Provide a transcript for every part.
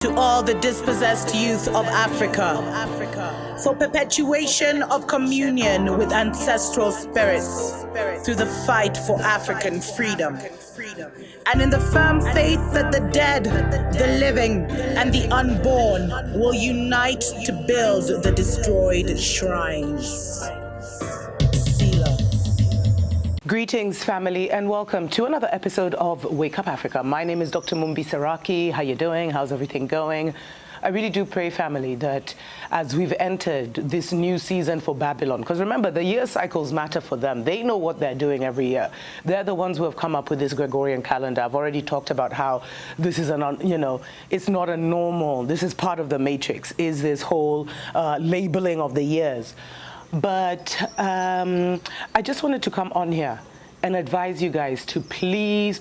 to all the dispossessed youth of Africa, for perpetuation of communion with ancestral spirits through the fight for African freedom, and in the firm faith that the dead, the living, and the unborn will unite to build the destroyed shrines. Greetings, family, and welcome to another episode of Wake Up Africa. My name is Dr. Mumbi. How you doing? How's everything going? I really do pray, family, that as we've entered this new season for Babylon, because remember, the year cycles matter for them. They know what they're doing every year. They're the ones who have come up with this Gregorian calendar. I've already talked about how this is it's not a normal, this is part of the matrix, is this whole labeling of the years. But I just wanted to come on here and advise you guys to please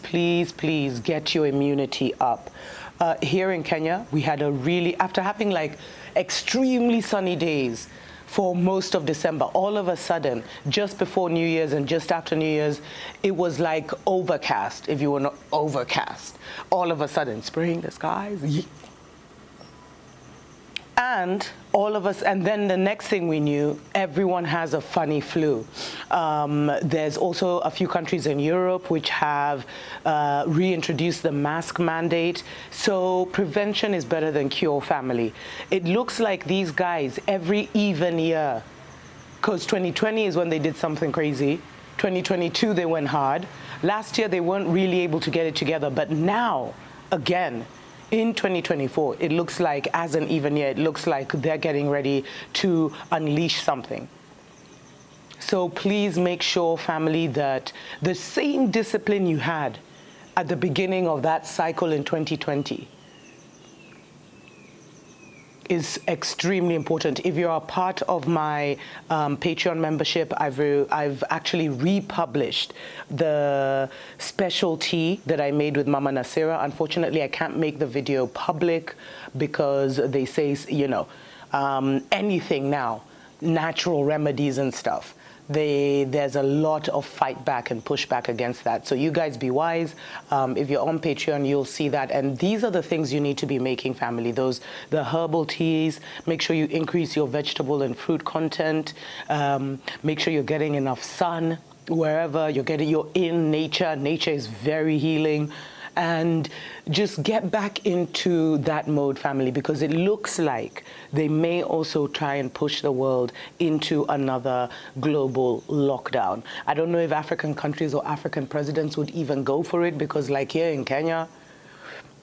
get your immunity up. Here in Kenya, we had after having like extremely sunny days for most of December, all of a sudden, just before New Year's and just after New Year's, it was like overcast, if you were not overcast. All of a sudden, spring, the skies, and all of us, and then the next thing we knew, everyone has a funny flu. There's also a few countries in Europe which have reintroduced the mask mandate. So prevention is better than cure, family. It looks like these guys, every even year, because 2020 is when they did something crazy. 2022, they went hard. Last year, they weren't really able to get it together. But now, again, in 2024, it looks like, as an even year, it looks like they're getting ready to unleash something. So please make sure, family, that the same discipline you had at the beginning of that cycle in 2020 is extremely important. If you're a part of my Patreon membership, I've actually republished the specialty that I made with Mama Nasira. Unfortunately, I can't make the video public because they say, anything now, natural remedies and stuff. There's a lot of fight back and pushback against that. So you guys be wise. If you're on Patreon, you'll see that. And these are the things you need to be making, family. The herbal teas. Make sure you increase your vegetable and fruit content. Make sure you're getting enough sun wherever you're in nature. Nature is very healing. And just get back into that mode, family, because it looks like they may also try and push the world into another global lockdown. I don't know if African countries or African presidents would even go for it, because like here in Kenya,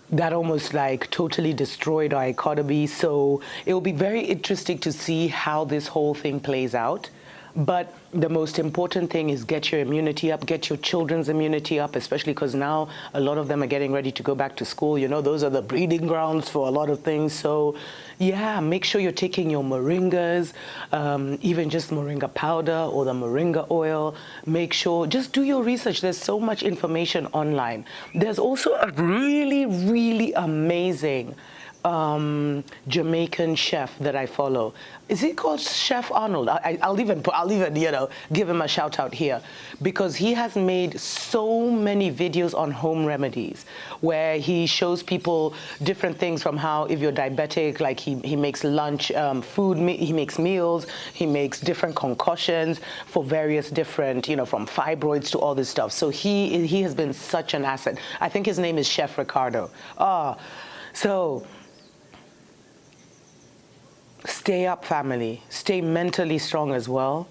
that almost like totally destroyed our economy. So it will be very interesting to see how this whole thing plays out. But the most important thing is get your immunity up, get your children's immunity up, especially because now a lot of them are getting ready to go back to school. Those are the breeding grounds for a lot of things. So yeah, make sure you're taking your moringas, even just moringa powder or the moringa oil. Make sure, just do your research. There's so much information online. There's also a really, really amazing Jamaican chef that I follow. Is he called Chef Arnold? I'll even give him a shout out here, because he has made so many videos on home remedies where he shows people different things, from how, if you're diabetic, like he makes lunch food, he makes meals, he makes different concoctions for various different, from fibroids to all this stuff. So he has been such an asset. I think his name is Chef Ricardo. So stay up, family. Stay mentally strong as well.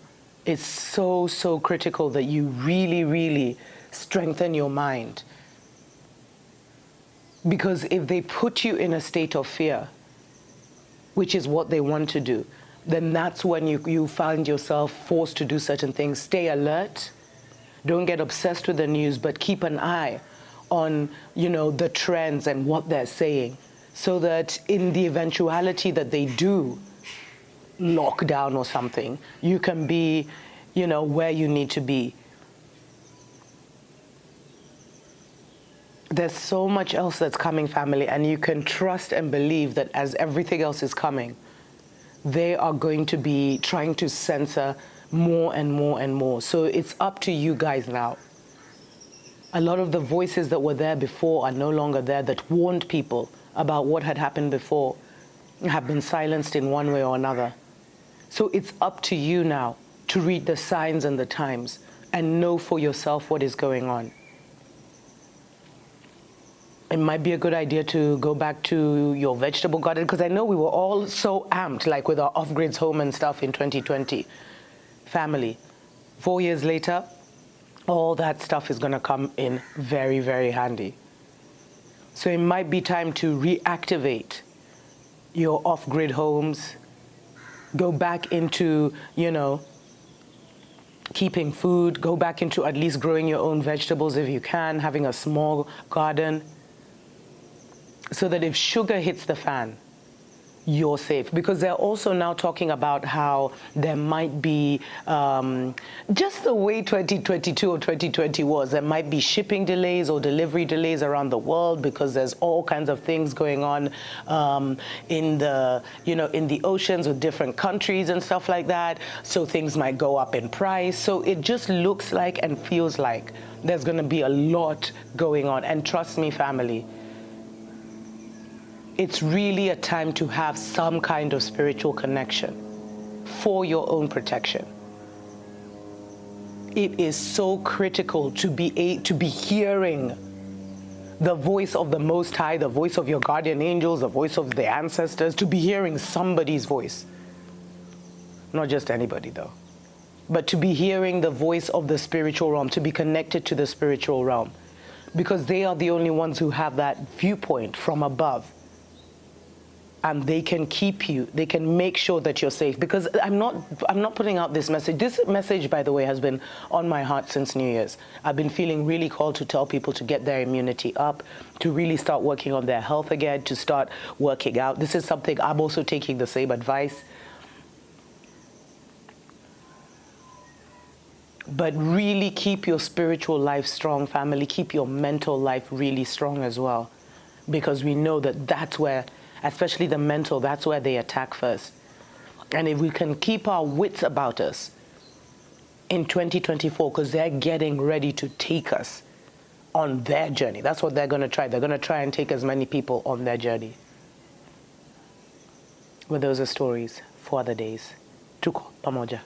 It's so critical that you really strengthen your mind. Because if they put you in a state of fear, which is what they want to do, then that's when you find yourself forced to do certain things. Stay alert. Don't get obsessed with the news, but keep an eye on, the trends and what they're saying, so that in the eventuality that they do lock down or something, you can be, where you need to be. There's so much else that's coming, family, and you can trust and believe that as everything else is coming, they are going to be trying to censor more and more and more. So it's up to you guys now. A lot of the voices that were there before are no longer there, that warned people about what had happened before have been silenced in one way or another. So it's up to you now to read the signs and the times and know for yourself what is going on. It might be a good idea to go back to your vegetable garden, because I know we were all so amped, like with our off-grids home and stuff in 2020. Family. 4 years later, all that stuff is going to come in very, very handy. So it might be time to reactivate your off-grid homes, go back into, keeping food, go back into at least growing your own vegetables if you can, having a small garden, so that if sugar hits the fan, you're safe. Because they're also now talking about how there might be, just the way 2022 or 2020 was, there might be shipping delays or delivery delays around the world because there's all kinds of things going on in the oceans with different countries and stuff like that. So things might go up in price. So it just looks like and feels like there's going to be a lot going on. And trust me, family, it's really a time to have some kind of spiritual connection for your own protection. It is so critical to be hearing the voice of the Most High, the voice of your guardian angels, the voice of the ancestors, to be hearing somebody's voice. Not just anybody, though, but to be hearing the voice of the spiritual realm, to be connected to the spiritual realm, because they are the only ones who have that viewpoint from above. And they can keep you, they can make sure that you're safe. Because I'm not putting out this message. This message, by the way, has been on my heart since New Year's. I've been feeling really called to tell people to get their immunity up, to really start working on their health again, to start working out. This is something I'm also taking the same advice. But really keep your spiritual life strong, family. Keep your mental life really strong as well. Because we know that that's where, especially the mental, that's where they attack first. And if we can keep our wits about us in 2024, because they're getting ready to take us on their journey. That's what they're going to try. They're going to try and take as many people on their journey. But those are stories for other days. TUKO, PAMOJA.